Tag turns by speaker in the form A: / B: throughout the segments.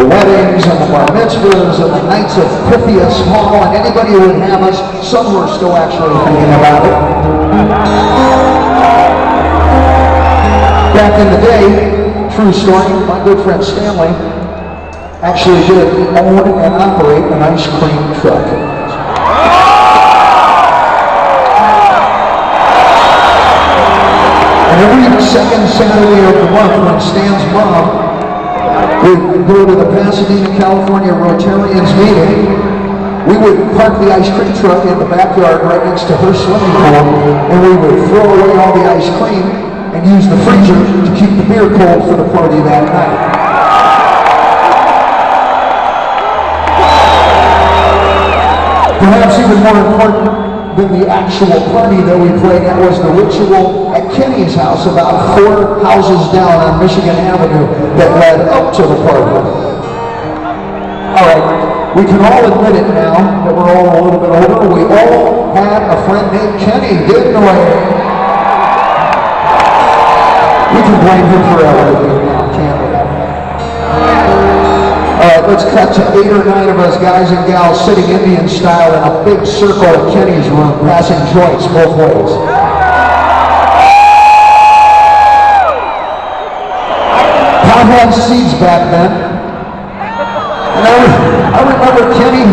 A: the weddings and the bar mitzvahs and the nights of Pythias Hall and anybody who would have us. Some who are still actually thinking about it. Back in the day, true story, my good friend Stanley actually did own and operate an ice cream truck. And every second Saturday of the month when Stan's mom would go to the Pasadena, California Rotarians meeting, we would park the ice cream truck in the backyard right next to her swimming pool, and we would throw away all the ice cream and use the freezer to keep the beer cold for the party that night. Perhaps even more important than the actual party that we played at was the ritual at Kenny's house about 4 houses down on Michigan Avenue that led up to the party. All right, we can all admit it now that we're all a little bit older. We all had a friend named Kenny, didn't we? We can blame him for everything now, can't we? All right, let's cut to 8 or 9 of us guys and gals sitting Indian style in a big circle at Kenny's room, passing joints both ways. Pot had seeds back then. And I remember Kenny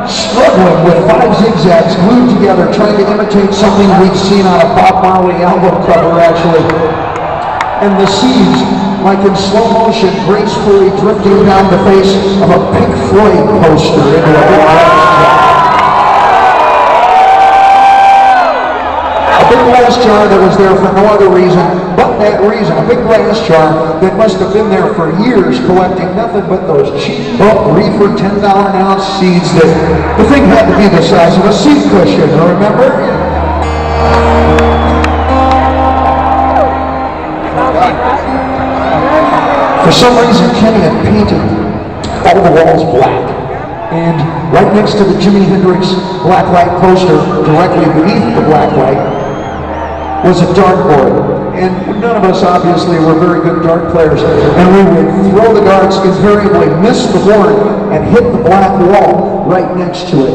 A: struggling with 5 zigzags glued together, trying to imitate something we'd seen on a Bob Marley album cover, actually. And the seeds, like in slow motion, gracefully drifting down the face of a Pink Floyd poster into a big glass jar. A big glass jar that was there for no other reason but that reason. A big glass jar that must have been there for years, collecting nothing but those cheap bulk reefer $10 an ounce seeds that the thing had to be the size of a seat cushion, remember? For some reason, Kenny had painted all the walls black. And right next to the Jimi Hendrix blacklight poster, directly beneath the blacklight, was a dartboard. And none of us obviously were very good dart players. And we would throw the darts, invariably miss the board, and hit the black wall right next to it.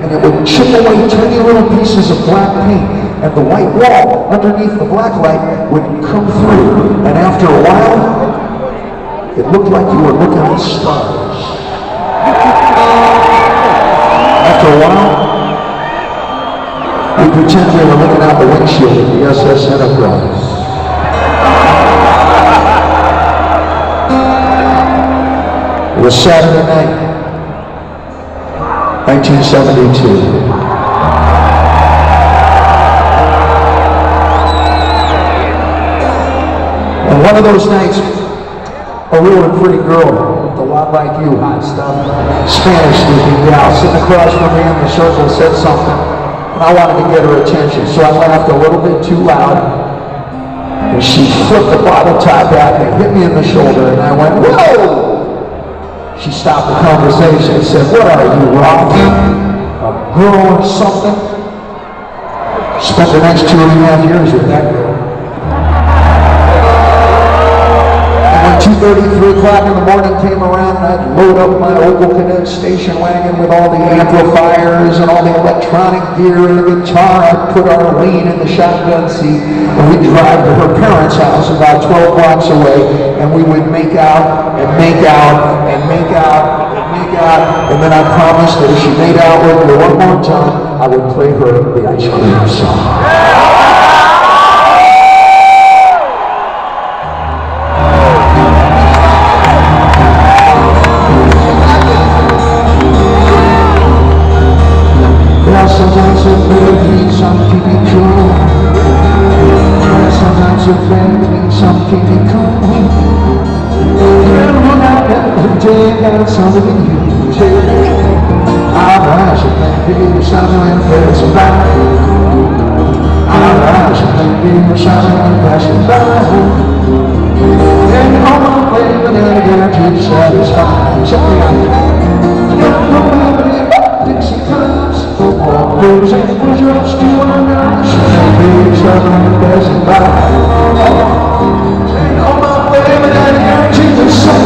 A: And it would chip away tiny little pieces of black paint. And the white wall underneath the blacklight would come through. And after a while, it looked like you were looking at stars. After a while, we pretended we were looking out the windshield of the SS Enterprise. It was Saturday night, 1972. And one of those nights, a real and pretty girl, looked a lot like you, hot stuff, Spanish-speaking gal, sitting across from me in the circle, said something, and I wanted to get her attention, so I laughed a little bit too loud, and she flipped the bottle top back and hit me in the shoulder, and I went, whoa! She stopped the conversation and said, what are you, Rob? A girl or something? Spent the next 2.5 years with that girl. 2:30, 3 o'clock in the morning came around, and I'd load up my Opel Cadet station wagon with all the amplifiers and all the electronic gear and the guitar. I'd put Arlene in the shotgun seat, and we'd drive to her parents' house about 12 blocks away, and we would make out and make out and make out and make out, and then I promised that if she made out with me one more time, I would play her the ice cream song. Sometimes it means something to be cool. Sometimes it means something to be cool. When I ever take out something you take, I rise and think something and pass it by. I rise and think something and pass it by. And all my way, but then again to satisfy. Check me out. Dixie comes. Those and push-ups to our nights, and big something and passing by. And on my way, but I guarantee the sun.